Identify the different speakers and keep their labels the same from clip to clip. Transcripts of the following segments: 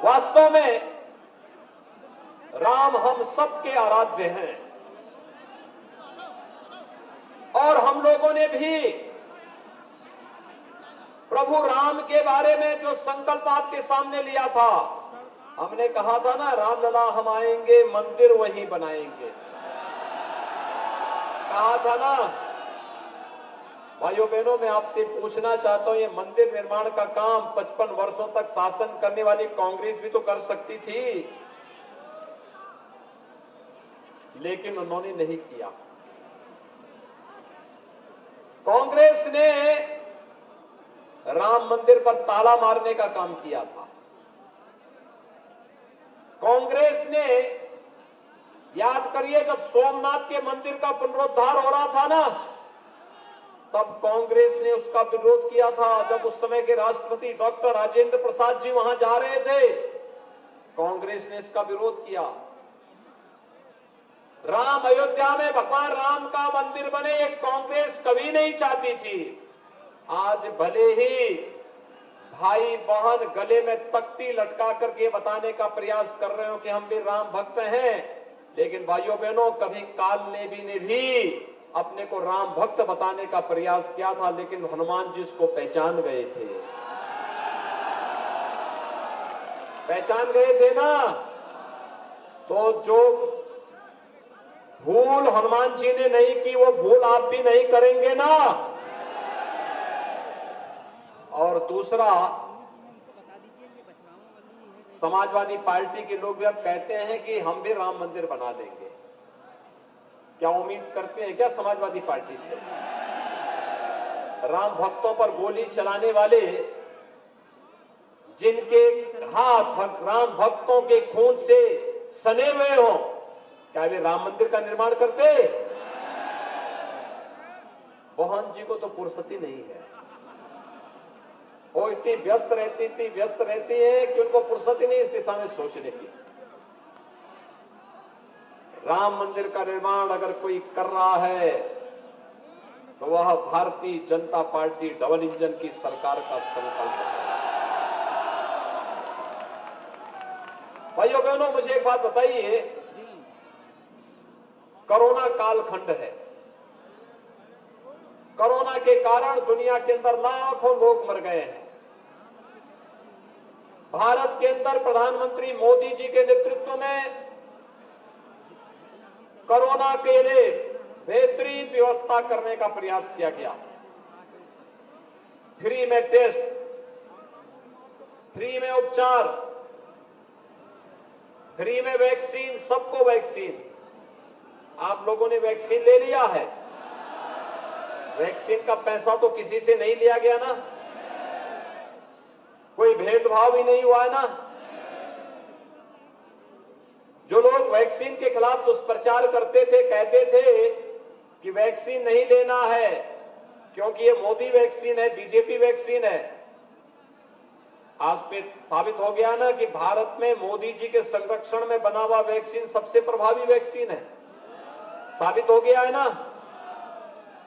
Speaker 1: वास्तव में राम हम सबके आराध्य हैं और हम लोगों ने भी प्रभु राम के बारे में जो संकल्प आपके सामने लिया था, हमने कहा था ना, रामलला हम आएंगे मंदिर वहीं बनाएंगे, कहा था ना। भाइयों बहनों, मैं आपसे पूछना चाहता हूं, ये मंदिर निर्माण का काम 55 वर्षों तक शासन करने वाली कांग्रेस भी तो कर सकती थी, लेकिन उन्होंने नहीं किया। कांग्रेस ने राम मंदिर पर ताला मारने का काम किया था। कांग्रेस ने, याद करिए, जब सोमनाथ के मंदिर का पुनरुद्धार हो रहा था ना, तब कांग्रेस ने उसका विरोध किया था। जब उस समय के राष्ट्रपति डॉक्टर राजेंद्र प्रसाद जी वहां जा रहे थे, कांग्रेस ने इसका विरोध किया। राम अयोध्या में भगवान राम का मंदिर बने, ये कांग्रेस कभी नहीं चाहती थी। आज भले ही भाई बहन गले में तख्ती लटका करके बताने का प्रयास कर रहे हो कि हम भी राम भक्त हैं, लेकिन भाइयों बहनों, कभी काल नेमी ने भी अपने को राम भक्त बताने का प्रयास किया था, लेकिन हनुमान जी उसको पहचान गए थे, पहचान गए थे ना। तो जो भूल हनुमान जी ने नहीं की, वो भूल आप भी नहीं करेंगे ना। और दूसरा, समाजवादी पार्टी के लोग भी अब कहते हैं कि हम भी राम मंदिर बना देंगे। क्या उम्मीद करते हैं क्या समाजवादी पार्टी से? राम भक्तों पर गोली चलाने वाले, जिनके हाथ राम भक्तों के खून से सने हुए हो, क्या वे राम मंदिर का निर्माण करते? मोहन जी को तो फुर्सत ही नहीं है, वो इतनी व्यस्त रहती है कि उनको फुर्सत ही नहीं इस दिशा में सोचने की। राम मंदिर का निर्माण अगर कोई कर रहा है तो वह Bharatiya Janata party double engine की सरकार का संकल्प है। भाइयों बहनों, मुझे एक बात बताइए, कोरोना कालखंड है। कोरोना के कारण दुनिया के अंदर लाखों लोग मर गए हैं। भारत के अंदर प्रधानमंत्री मोदी जी के नेतृत्व में कोरोना के लिए बेहतरीन व्यवस्था करने का प्रयास किया गया। फ्री में टेस्ट, फ्री में उपचार, फ्री में वैक्सीन, सबको वैक्सीन। आप लोगों ने वैक्सीन ले लिया है? वैक्सीन का पैसा तो किसी से नहीं लिया गया ना, कोई भेदभाव ही नहीं हुआ है ना। जो लोग वैक्सीन के खिलाफ दुष्प्रचार करते थे, कहते थे कि वैक्सीन नहीं लेना है क्योंकि ये मोदी वैक्सीन है, बीजेपी वैक्सीन है, आज पे साबित हो गया ना कि भारत में मोदी जी के संरक्षण में बना हुआ वैक्सीन सबसे प्रभावी वैक्सीन है। साबित हो गया है ना।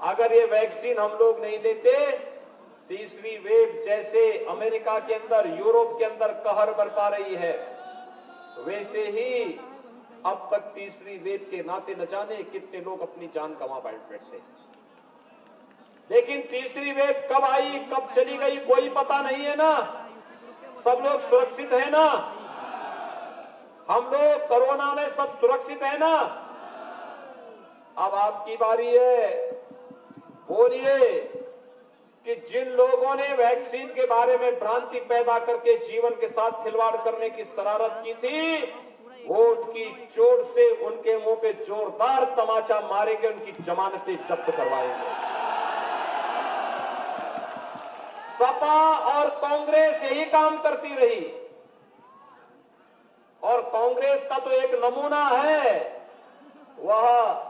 Speaker 1: अगर ये वैक्सीन हम लोग नहीं लेते, तीसरी वेव जैसे अमेरिका के अंदर, यूरोप के अंदर कहर बरपा रही है, वैसे ही अब तक तीसरी वेव के नाते न जाने कितने लोग अपनी जान गंवा बैठते। लेकिन तीसरी वेव कब आई, कब चली गई, कोई पता नहीं है ना। सब लोग सुरक्षित है ना, हम लोग कोरोना में सब सुरक्षित है ना। अब आपकी बारी है, बोलिए कि जिन लोगों ने वैक्सीन के बारे में भ्रांति पैदा करके जीवन के साथ खिलवाड़ करने की शरारत की थी, वोट की चोट से उनके मुंह पे जोरदार तमाचा मारेंगे, उनकी जमानतें जब्त करवाएंगे। सपा और कांग्रेस यही काम करती रही, और कांग्रेस का तो एक नमूना है, वह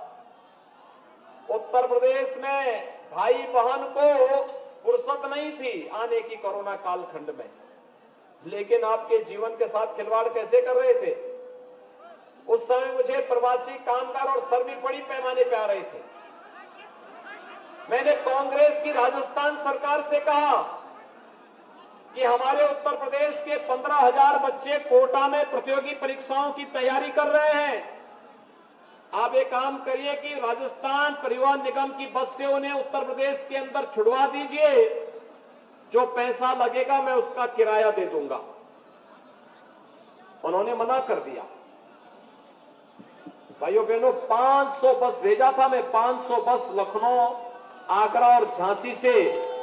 Speaker 1: उत्तर प्रदेश में भाई बहन को फुर्सत नहीं थी आने की कोरोना कालखंड में, लेकिन आपके जीवन के साथ खिलवाड़ कैसे कर रहे थे। उस समय मुझे प्रवासी कामगार और श्रमिक बड़ी पैमाने पे आ रहे थे। मैंने कांग्रेस की राजस्थान सरकार से कहा कि हमारे उत्तर प्रदेश के 15,000 बच्चे कोटा में प्रतियोगी परीक्षाओं की तैयारी कर रहे हैं। आप एक काम करिए कि राजस्थान परिवहन निगम की बस से उन्हें उत्तर प्रदेश के अंदर छुड़वा दीजिए, जो पैसा लगेगा मैं उसका किराया दे दूंगा। उन्होंने मना कर दिया। भाइयों बहनों, 500 बस भेजा था मैं, 500 बस लखनऊ, आगरा और झांसी से,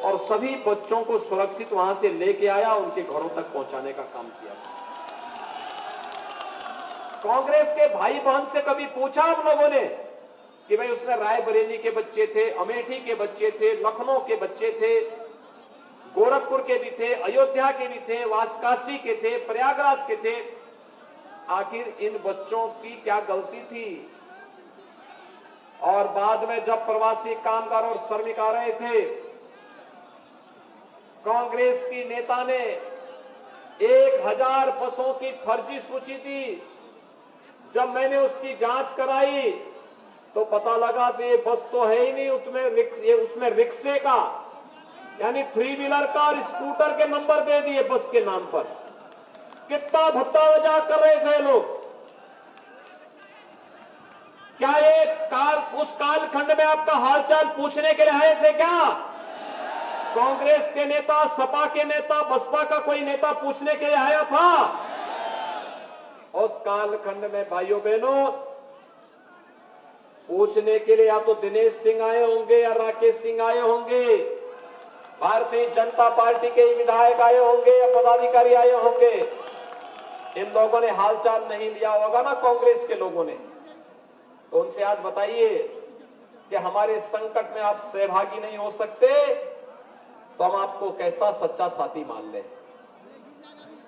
Speaker 1: और सभी बच्चों को सुरक्षित वहां से लेके आया, उनके घरों तक पहुंचाने का काम किया। कांग्रेस के भाई बहन से कभी पूछा आप लोगों ने कि भाई उसमें रायबरेली के बच्चे थे, अमेठी के बच्चे थे, लखनऊ के बच्चे थे, गोरखपुर के भी थे, अयोध्या के भी थे, वाराणसी के थे, प्रयागराज के थे, आखिर इन बच्चों की क्या गलती थी? और बाद में जब प्रवासी कामगार और श्रमिक आ रहे थे, कांग्रेस की नेता ने 1000 बसों की फर्जी सूची दी। जब मैंने उसकी जांच कराई तो पता लगा कि ये बस तो है ही नहीं, उसमें रिक्शे का यानी 3 व्हीलर का और स्कूटर के नंबर दे दिए बस के नाम पर। कितना भत्ता मजाक कर रहे थे लोग। क्या ये उस कालखंड में आपका हालचाल पूछने के लिए आए थे क्या? कांग्रेस के नेता, सपा के नेता, बसपा का कोई नेता पूछने के लिए आया था? उस कालखंड में भाइयों बहनों पूछने के लिए या तो दिनेश सिंह आए होंगे या राकेश सिंह आए होंगे, भारतीय जनता पार्टी के विधायक आए होंगे या पदाधिकारी आए होंगे। इन लोगों ने हालचाल नहीं लिया होगा ना कांग्रेस के लोगों ने। तो उनसे आज बताइए कि हमारे संकट में आप सहभागी नहीं हो सकते तो हम आपको कैसा सच्चा साथी मान लें?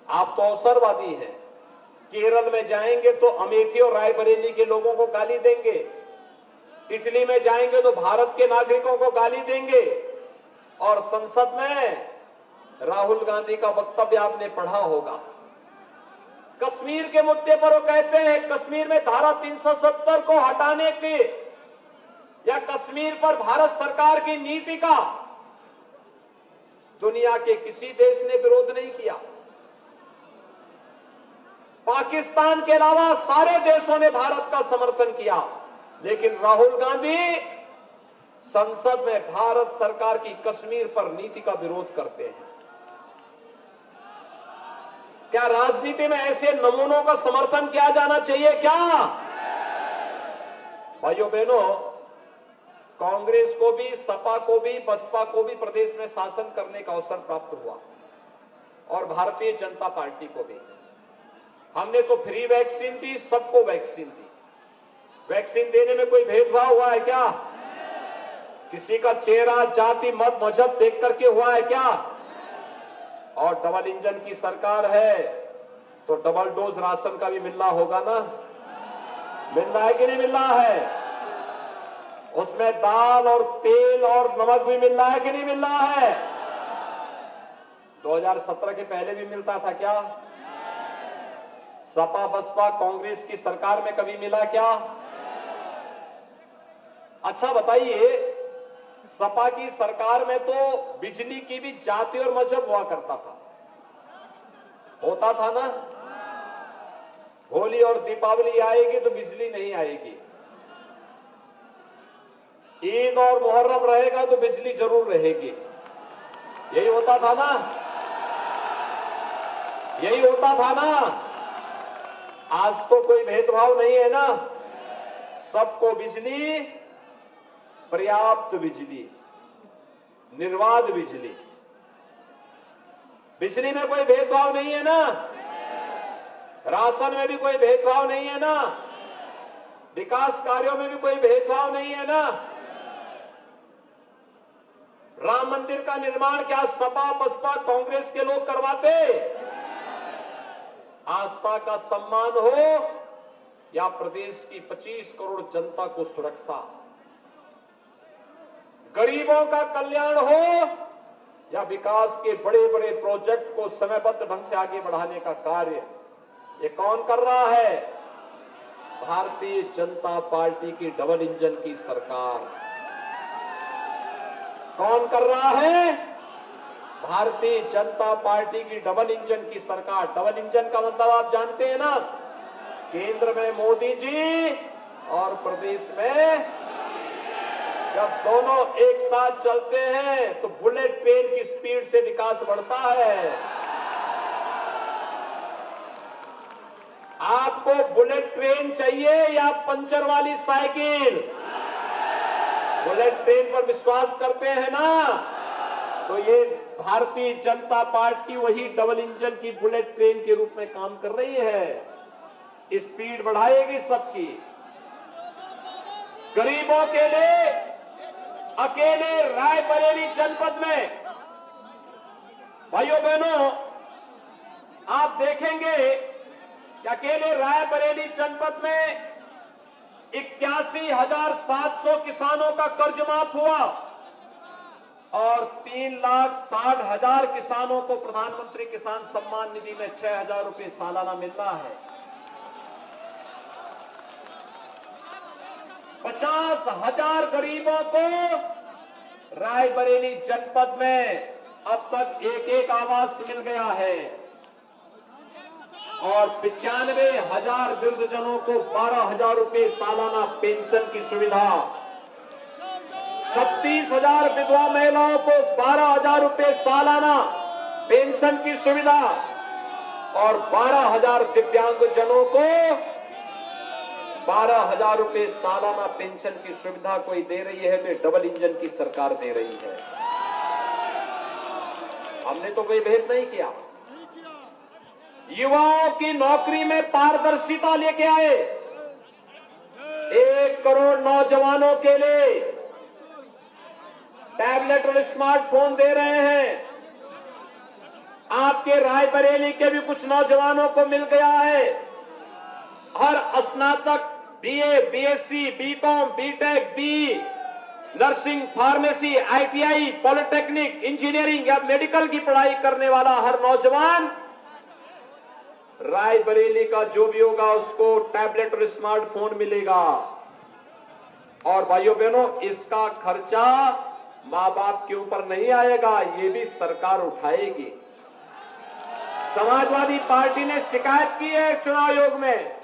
Speaker 1: आप तो अवसरवादी हैं। केरल में जाएंगे तो अमेठी और रायबरेली के लोगों को गाली देंगे, इटली में जाएंगे तो भारत के नागरिकों को गाली देंगे, और संसद में राहुल गांधी का वक्तव्य आपने पढ़ा होगा। कश्मीर के मुद्दे पर वो कहते हैं कश्मीर में धारा 370 को हटाने के या कश्मीर पर भारत सरकार की नीति का दुनिया के किसी देश ने विरोध नहीं किया। पाकिस्तान के अलावा सारे देशों ने भारत का समर्थन किया, लेकिन राहुल गांधी संसद में भारत सरकार की कश्मीर पर नीति का विरोध करते हैं। क्या राजनीति में ऐसे नमूनों का समर्थन किया जाना चाहिए क्या? भाइयों बहनों, कांग्रेस को भी, सपा को भी, बसपा को भी प्रदेश में शासन करने का अवसर प्राप्त हुआ, और भारतीय जनता पार्टी को भी। हमने तो फ्री वैक्सीन दी, सबको वैक्सीन दी। वैक्सीन देने में कोई भेदभाव हुआ है क्या? किसी का चेहरा, जाति, मत, मजहब देख करके हुआ है क्या? और डबल इंजन की सरकार है तो डबल डोज राशन का भी मिल रहा होगा ना? मिल रहा है कि नहीं मिल रहा है? उसमें दाल और तेल और नमक भी मिल रहा है कि नहीं मिल रहा है? 2017 के पहले भी मिलता था क्या? सपा बसपा कांग्रेस की सरकार में कभी मिला क्या? अच्छा बताइए, सपा की सरकार में तो बिजली की भी जाति और मजहब हुआ करता था, होता था ना? होली और दीपावली आएगी तो बिजली नहीं आएगी, ईद और मुहर्रम रहेगा तो बिजली जरूर रहेगी। यही होता था ना? यही होता था ना? आज तो कोई भेदभाव नहीं है ना? सबको बिजली, पर्याप्त बिजली, निर्बाध बिजली। बिजली में कोई भेदभाव नहीं है ना? राशन में भी कोई भेदभाव नहीं है ना? विकास कार्यों में भी कोई भेदभाव नहीं है ना? राम मंदिर का निर्माण क्या सपा बसपा कांग्रेस के लोग करवाते? आस्था का सम्मान हो या प्रदेश की 25 करोड़ जनता को सुरक्षा, गरीबों का कल्याण हो या विकास के बड़े बड़े प्रोजेक्ट को समयबद्ध ढंग से आगे बढ़ाने का कार्य, ये कौन कर रहा है? भारतीय जनता पार्टी की डबल इंजन की सरकार। कौन कर रहा है? भारतीय जनता पार्टी की डबल इंजन की सरकार। डबल इंजन का मतलब आप जानते हैं ना, केंद्र में मोदी जी और प्रदेश में, जब दोनों एक साथ चलते हैं तो बुलेट ट्रेन की स्पीड से विकास बढ़ता है। आपको बुलेट ट्रेन चाहिए या पंचर वाली साइकिल? बुलेट ट्रेन पर विश्वास करते हैं ना, तो ये भारतीय जनता पार्टी वही डबल इंजन की बुलेट ट्रेन के रूप में काम कर रही है। स्पीड बढ़ाएगी सबकी। गरीबों के लिए अकेले रायबरेली जनपद में, भाइयों बहनों, आप देखेंगे कि अकेले रायबरेली जनपद में 81,700 किसानों का कर्ज माफ हुआ और 3,60,000 किसानों को प्रधानमंत्री किसान सम्मान निधि में 6,000 रुपए सालाना मिल रहा है। 50,000 गरीबों को रायबरेली जनपद में अब तक एक आवास मिल गया है और 95,000 वृद्धजनों को 12,000 रुपए सालाना पेंशन की सुविधा, 36,000 विधवा महिलाओं को 12,000 रुपए सालाना पेंशन की सुविधा और 12,000 दिव्यांगजनों को 12,000 रुपए सालाना पेंशन की सुविधा कोई दे रही है तो डबल इंजन की सरकार दे रही है। हमने तो कोई भेद नहीं किया। युवाओं की नौकरी में पारदर्शिता लेके आए। 1 करोड़ नौजवानों के लिए टैबलेट और स्मार्टफोन दे रहे हैं। आपके रायबरेली के भी कुछ नौजवानों को मिल गया है। हर स्नातक BA, BSc, BCom, BTech, B nursing, pharmacy, ITI, polytechnic, engineering या मेडिकल की पढ़ाई करने वाला हर नौजवान रायबरेली का जो भी होगा उसको टैबलेट और स्मार्टफोन मिलेगा। और भाइयों बहनों, इसका खर्चा मां बाप के ऊपर नहीं आएगा, ये भी सरकार उठाएगी। समाजवादी पार्टी ने शिकायत की है चुनाव आयोग में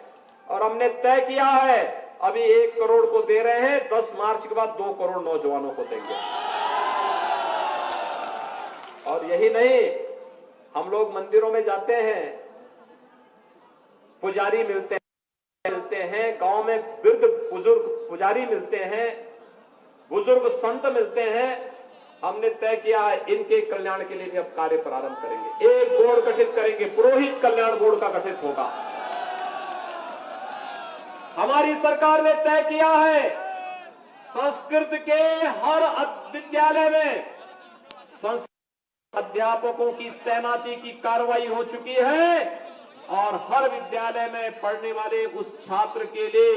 Speaker 1: और हमने तय किया है, अभी 1 करोड़ को दे रहे हैं, 10 मार्च के बाद 2 करोड़ नौजवानों को देंगे। और यही नहीं, हम लोग मंदिरों में जाते हैं, पुजारी मिलते हैं, गांव में वृद्ध बुजुर्ग पुजारी मिलते हैं, बुजुर्ग संत मिलते हैं। हमने तय किया है इनके कल्याण के लिए भी अब कार्य प्रारंभ करेंगे। एक बोर्ड गठित करेंगे, पुरोहित कल्याण बोर्ड का गठित होगा। हमारी सरकार ने तय किया है संस्कृत के हर विद्यालय में संस्कृत अध्यापकों की तैनाती की कार्रवाई हो चुकी है और हर विद्यालय में पढ़ने वाले उस छात्र के लिए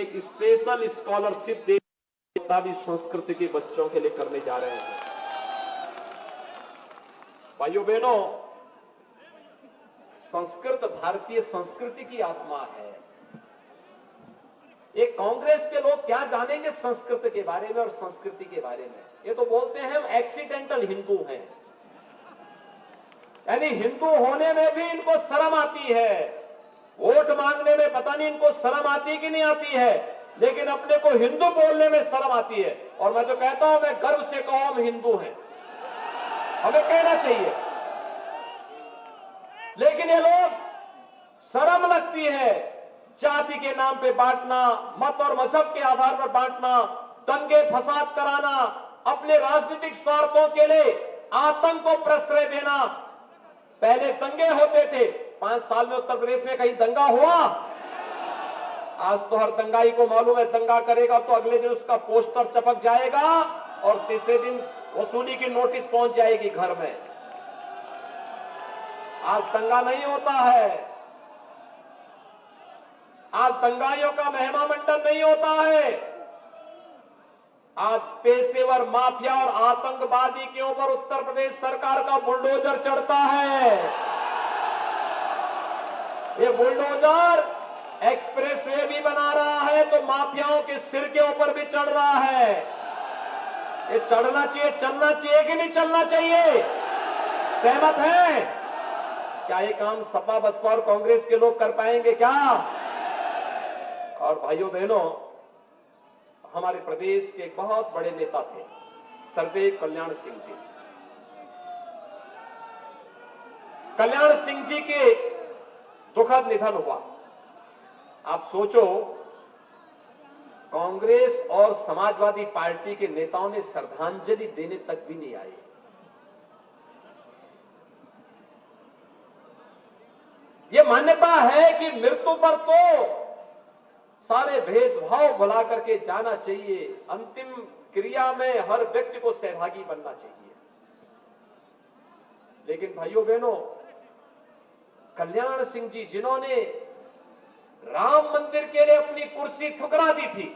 Speaker 1: एक स्पेशल स्कॉलरशिप देना भी संस्कृत के बच्चों के लिए करने जा रहे हैं। भाइयों बहनों, संस्कृत भारतीय संस्कृति की आत्मा है। ये कांग्रेस के लोग क्या जानेंगे संस्कृत के बारे में और संस्कृति के बारे में। ये तो बोलते हैं हम एक्सीडेंटल हिंदू हैं, यानी हिंदू होने में भी इनको शर्म आती है। वोट मांगने में पता नहीं इनको शर्म आती कि नहीं आती है, लेकिन अपने को हिंदू बोलने में शर्म आती है। और मैं तो कहता हूं, मैं गर्व से कहूं हम हिंदू हैं, हमें कहना चाहिए। लेकिन ये लोग शर्म लगती है जाति के नाम पे बांटना, मत और मजहब के आधार पर बांटना, दंगे फसाद कराना, अपने राजनीतिक स्वार्थों के लिए आतंक को प्रश्रय देना। पहले दंगे होते थे, 5 साल में उत्तर प्रदेश में कहीं दंगा हुआ? आज तो हर दंगाई को मालूम है, दंगा करेगा तो अगले दिन उसका पोस्टर चपक जाएगा और तीसरे दिन वसूली की नोटिस पहुंच जाएगी घर में। आज दंगा नहीं होता है, आज दंगाइयों का महिमा मंडन नहीं होता है। आज पेशेवर माफिया और आतंकवादी के ऊपर उत्तर प्रदेश सरकार का बुलडोजर चढ़ता है। ये बुलडोजर एक्सप्रेस वे भी बना रहा है तो माफियाओं के सिर के ऊपर भी चढ़ रहा है। ये चढ़ना चाहिए, चलना चाहिए कि नहीं चलना चाहिए? सहमत हैं? क्या ये काम सपा बसपा और कांग्रेस के लोग कर पाएंगे क्या? और भाइयों बहनों, हमारे प्रदेश के एक बहुत बड़े नेता थे सर्वदेव कल्याण सिंह जी। कल्याण सिंह जी के दुखद निधन हुआ। आप सोचो, कांग्रेस और समाजवादी पार्टी के नेताओं ने श्रद्धांजलि देने तक भी नहीं आए। ये मान्यता है कि मृत्यु पर तो सारे भेदभाव भुला करके जाना चाहिए, अंतिम क्रिया में हर व्यक्ति को सहभागी बनना चाहिए। लेकिन भाइयों बहनों, कल्याण सिंह जी जिन्होंने राम मंदिर के लिए अपनी कुर्सी ठुकरा दी थी,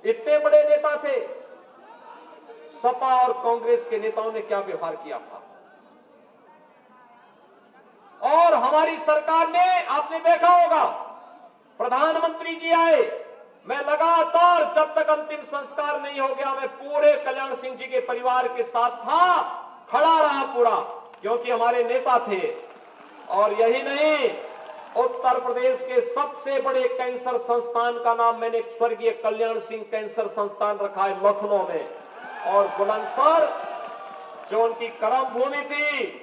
Speaker 1: इतने बड़े नेता थे, सपा और कांग्रेस के नेताओं ने क्या व्यवहार किया था। और हमारी सरकार ने, आपने देखा होगा, प्रधानमंत्री जी आए, मैं लगातार जब तक अंतिम संस्कार नहीं हो गया मैं पूरे कल्याण सिंह जी के परिवार के साथ था, खड़ा रहा पूरा, क्योंकि हमारे नेता थे। और यही नहीं, उत्तर प्रदेश के सबसे बड़े कैंसर संस्थान का नाम मैंने स्वर्गीय कल्याण सिंह कैंसर संस्थान रखा है लखनऊ में, और बुलंदशहर जो उनकी कर्म भूमि थी,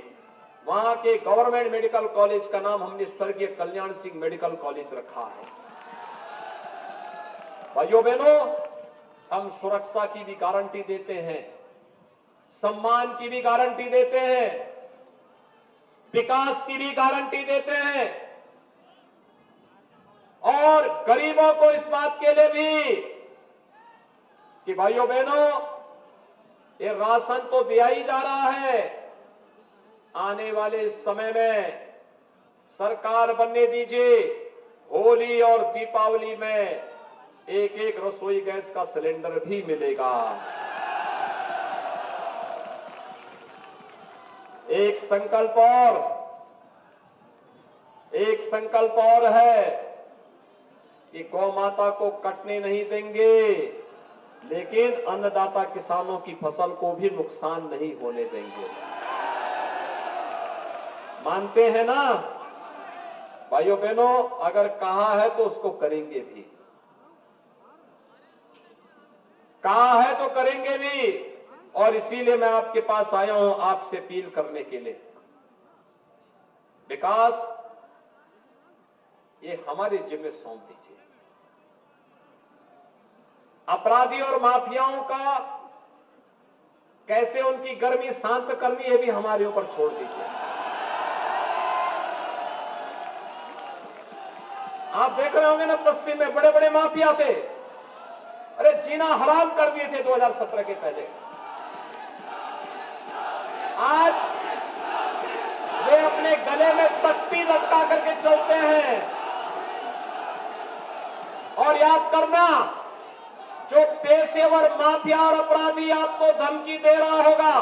Speaker 1: वहां के गवर्नमेंट मेडिकल कॉलेज का नाम हमने स्वर्गीय कल्याण सिंह मेडिकल कॉलेज रखा है। भाइयों बहनों, हम सुरक्षा की भी गारंटी देते हैं, सम्मान की भी गारंटी देते हैं, विकास की भी गारंटी देते हैं, और गरीबों को इस बात के लिए भी कि भाइयों बहनों, ये राशन तो दिया ही जा रहा है, आने वाले समय में सरकार बनने दीजिए, होली और दीपावली में एक एक रसोई गैस का सिलेंडर भी मिलेगा। एक संकल्प और है कि गौ माता को कटने नहीं देंगे, लेकिन अन्नदाता किसानों की फसल को भी नुकसान नहीं होने देंगे। मानते हैं ना भाइयों बहनों? अगर कहा है तो उसको करेंगे भी, कहा है तो करेंगे भी। और इसीलिए मैं आपके पास आया हूं आपसे अपील करने के लिए। विकास ये हमारे जिम्मे सौंप दीजिए। अपराधी और माफियाओं का कैसे उनकी गर्मी शांत करनी है भी हमारे ऊपर छोड़ दीजिए। आप देख रहे होंगे ना, पश्चिम में बड़े बड़े माफिया थे, अरे जीना हराम कर दिए थे 2017 के पहले। आज वे अपने गले में तख्ती लटका करके चलते हैं। और याद करना, जो पेशेवर माफिया और अपराधी आपको धमकी दे रहा होगा,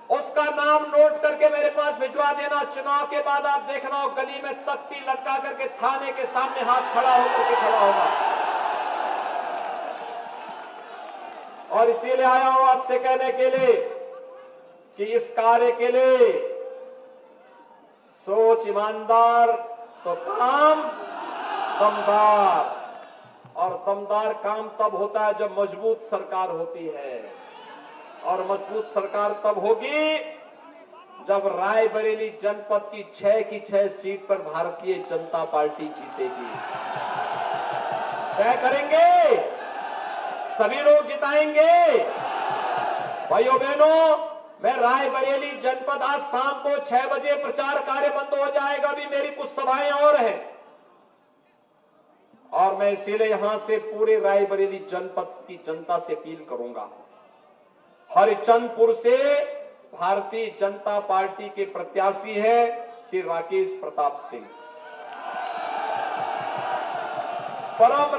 Speaker 1: उसका नाम नोट करके मेरे पास भिजवा देना। चुनाव के बाद आप देखना हो, गली में तख्ती लटका करके थाने के सामने हाथ खड़ा होकर के खड़ा होगा। और इसीलिए आया हूं आपसे कहने के लिए कि इस कार्य के लिए सोच ईमानदार तो काम दमदार, और दमदार काम तब होता है जब मजबूत सरकार होती है, और मजबूत सरकार तब होगी जब रायबरेली जनपद की 6 की 6 सीट पर भारतीय जनता पार्टी जीतेगी। तय करेंगे, सभी लोग जिताएंगे। भाइयों बहनों, मैं रायबरेली जनपद आज शाम को 6 बजे प्रचार कार्य बंद हो जाएगा, अभी मेरी कुछ सभाएं और हैं, और मैं इसीलिए यहां से पूरे रायबरेली जनपद की जनता से अपील करूंगा। हरिचंदपुर से भारतीय जनता पार्टी के प्रत्याशी है श्री राकेश प्रताप सिंह। परम